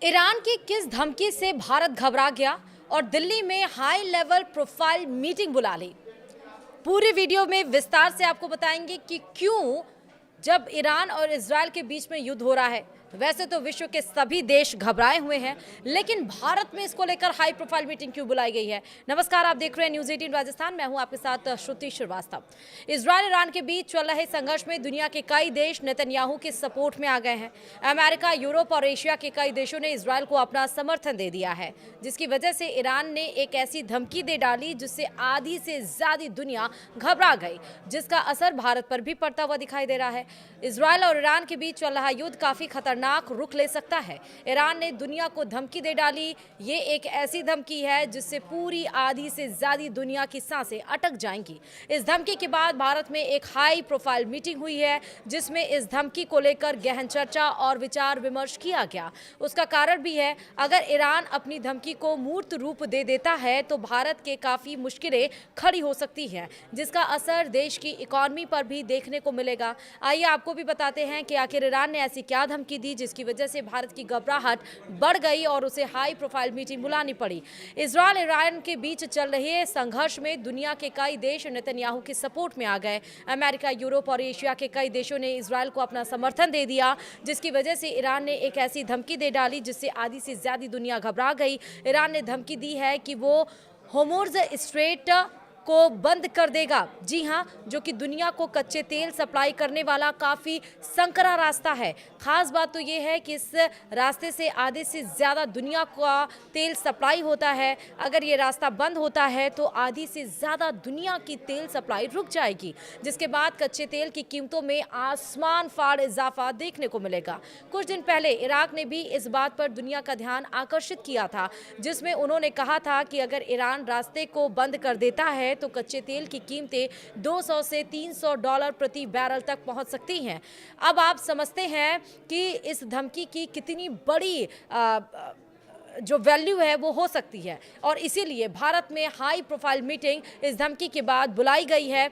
Iran की किस धमकी से भारत घबरा गया और दिल्ली में हाई लेवल प्रोफाइल मीटिंग बुला ली। पूरी वीडियो में विस्तार से आपको बताएंगे कि क्यों जब ईरान और इजरायल के बीच में युद्ध हो रहा है, वैसे तो विश्व के सभी देश घबराए हुए हैं, लेकिन भारत में इसको लेकर हाई प्रोफाइल मीटिंग क्यों बुलाई गई है। नमस्कार, आप देख रहे हैं न्यूज़ 18 राजस्थान। मैं हूं आपके साथ श्रुति श्रीवास्तव। इजरायल ईरान के बीच चल रहे संघर्ष में दुनिया के कई देश नेतन्याहू के सपोर्ट में आ गए हैं। अमेरिका, यूरोप और एशिया के कई देशों ने इजरायल को अपना समर्थन दे दिया है, जिसकी वजह से ईरान ने एक ऐसी धमकी दे डाली जिससे आधी से ज्यादा दुनिया घबरा गई, जिसका असर भारत पर भी पड़ता हुआ दिखाई दे रहा है। इजरायल और ईरान के बीच चल रहा युद्ध काफी खतरनाक रुख ले सकता है। ईरान ने दुनिया को धमकी दे डाली। ये एक ऐसी धमकी है जिससे पूरी आधी से ज्यादा दुनिया की सांसें अटक जाएंगी। इस धमकी के बाद भारत में एक हाई प्रोफाइल मीटिंग हुई है, जिसमें इस धमकी को लेकर गहन चर्चा और विचार विमर्श किया गया। उसका कारण भी है, अगर ईरान अपनी धमकी को मूर्त रूप दे देता है तो भारत के काफी मुश्किलें खड़ी हो सकती हैं, जिसका असर देश की इकॉनमी पर भी देखने को मिलेगा। आइए आपको भी बताते हैं कि आखिर ईरान ने ऐसी क्या धमकी दी जिसकी वजह से भारत की घबराहट बढ़ गई और उसे हाई प्रोफाइल मीटिंग बुलानी पड़ी। इजरायल ईरान के बीच चल रहे संघर्ष में दुनिया के कई देश नेतन्याहू के सपोर्ट में आ गए। अमेरिका, यूरोप और एशिया के कई देशों ने इजरायल को अपना समर्थन दे दिया, जिसकी वजह से ईरान ने एक ऐसी धमकी दे डाली जिससे आधी से ज्यादा दुनिया घबरा गई। ईरान ने धमकी दी है कि वो होर्मुज़ स्ट्रेट को बंद कर देगा। जी हां, जो कि दुनिया को कच्चे तेल सप्लाई करने वाला काफी संकरा रास्ता है। खास बात तो ये है कि इस रास्ते से आधे से ज्यादा दुनिया का तेल सप्लाई होता है। अगर ये रास्ता बंद होता है तो आधी से ज्यादा दुनिया की तेल सप्लाई रुक जाएगी, जिसके बाद कच्चे तेल की कीमतों में आसमान फाड़ इजाफा देखने को मिलेगा। कुछ दिन पहले इराक ने भी इस बात पर दुनिया का ध्यान आकर्षित किया था, जिसमें उन्होंने कहा था कि अगर ईरान रास्ते को बंद कर देता है तो कच्चे तेल की कीमतें 200 से $300 प्रति बैरल तक पहुंच सकती हैं। अब आप समझते हैं कि इस धमकी की कितनी बड़ी जो वैल्यू है वो हो सकती है, और इसीलिए भारत में हाई प्रोफाइल मीटिंग इस धमकी के बाद बुलाई गई है,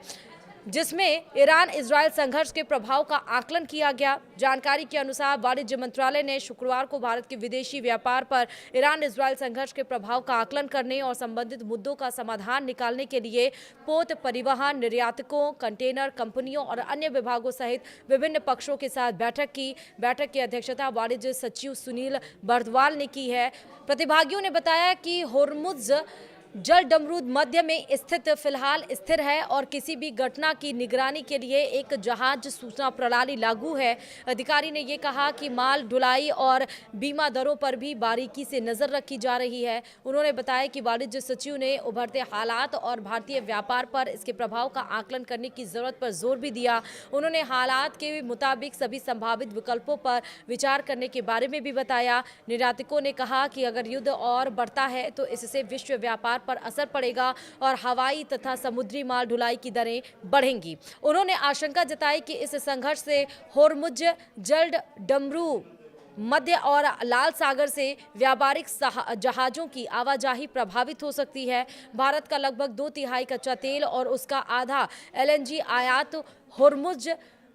जिसमें ईरान इजरायल संघर्ष के प्रभाव का आकलन किया गया। जानकारी के अनुसार वाणिज्य मंत्रालय ने शुक्रवार को भारत के विदेशी व्यापार पर ईरान इजरायल संघर्ष के प्रभाव का आकलन करने और संबंधित मुद्दों का समाधान निकालने के लिए पोत परिवहन, निर्यातकों, कंटेनर कंपनियों और अन्य विभागों सहित विभिन्न पक्षों के साथ बैठक की। बैठक की अध्यक्षता वाणिज्य सचिव सुनील बर्दवाल ने की है। प्रतिभागियों ने बताया कि होर्मुज़ जलडमरूद मध्य में स्थित फिलहाल स्थिर है और किसी भी घटना की निगरानी के लिए एक जहाज सूचना प्रणाली लागू है। अधिकारी ने ये कहा कि माल ढुलाई और बीमा दरों पर भी बारीकी से नजर रखी जा रही है। उन्होंने बताया कि वाणिज्य सचिव ने उभरते हालात और भारतीय व्यापार पर इसके प्रभाव का आकलन करने की जरूरत पर जोर भी दिया। उन्होंने हालात के मुताबिक सभी संभावित विकल्पों पर विचार करने के बारे में भी बताया। निर्यातकों ने कहा कि अगर युद्ध और बढ़ता है तो इससे विश्व व्यापार पर असर पड़ेगा और हवाई तथा समुद्री माल ढुलाई की दरें बढ़ेंगी। उन्होंने आशंका जताई कि इस संघर्ष से होर्मुज़ जलडमरू मध्य और लाल सागर से व्यापारिक जहाज़ों की आवाजाही प्रभावित हो सकती है। भारत का लगभग 2/3 कच्चा तेल और उसका आधा LNG आयात होर्मुज़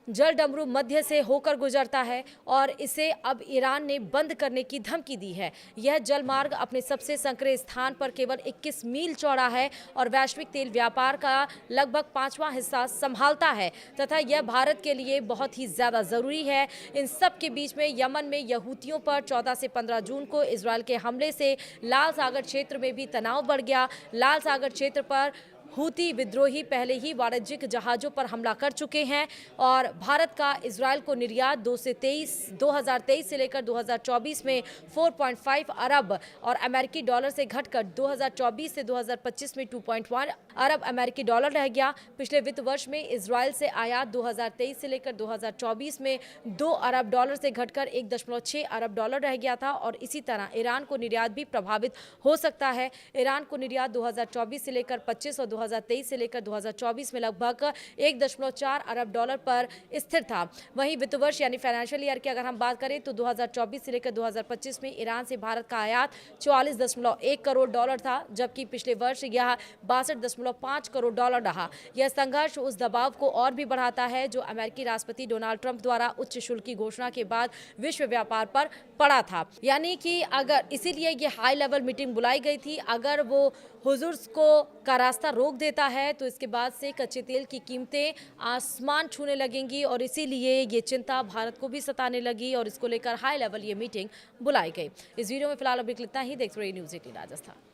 जलडमरू मध्य से होकर गुजरता है और इसे अब ईरान ने बंद करने की धमकी दी है। यह जलमार्ग अपने सबसे संकरे स्थान पर केवल 21 मील चौड़ा है और वैश्विक तेल व्यापार का लगभग 5वां हिस्सा संभालता है तथा यह भारत के लिए बहुत ही ज़्यादा ज़रूरी है। इन सब के बीच में यमन में यहूतियों पर 14 से 15 जून को इजरायल के हमले से लाल सागर क्षेत्र में भी तनाव बढ़ गया। लाल सागर क्षेत्र पर हूती विद्रोही पहले ही वाणिज्यिक जहाज़ों पर हमला कर चुके हैं और भारत का इजरायल को निर्यात 2023 से लेकर 2024 में 4.5 अरब और अमेरिकी डॉलर से घटकर 2024 से 2025 में 2.1 अरब अमेरिकी डॉलर रह गया। पिछले वित्त वर्ष में इजरायल से आयात 2023 से लेकर 2024 में 2 अरब डॉलर से घटकर 1.6 अरब डॉलर रह गया था और इसी तरह ईरान को निर्यात भी प्रभावित हो सकता है। ईरान को निर्यात 2024 से लेकर 25 और 2023 से लेकर 2024 में लगभग 1.4 अरब डॉलर पर स्थिर था। वहीं वित्त वर्ष यानी फाइनेंशियल ईयर की अगर हम बात करें तो 2024 से लेकर 2025 में ईरान से भारत का आयात 44.1 करोड़ डॉलर था, जबकि पिछले वर्ष यह 62.5 करोड़ डॉलर रहा। यह संघर्ष उस दबाव को और भी बढ़ाता है जो अमेरिकी राष्ट्रपति डोनाल्ड ट्रंप द्वारा उच्च शुल्क की घोषणा के बाद विश्व व्यापार पर पड़ा था। यानी कि अगर इसीलिए ये हाई लेवल मीटिंग बुलाई गई थी। अगर वो हुजूर को का रास्ता रोक देता है तो इसके बाद से कच्चे तेल की कीमतें आसमान छूने लगेंगी और इसीलिए ये चिंता भारत को भी सताने लगी और इसको लेकर हाई लेवल ये मीटिंग बुलाई गई। इस वीडियो में फिलहाल अभी इतना ही। देखते रहिए न्यूज़ 18 राजस्थान।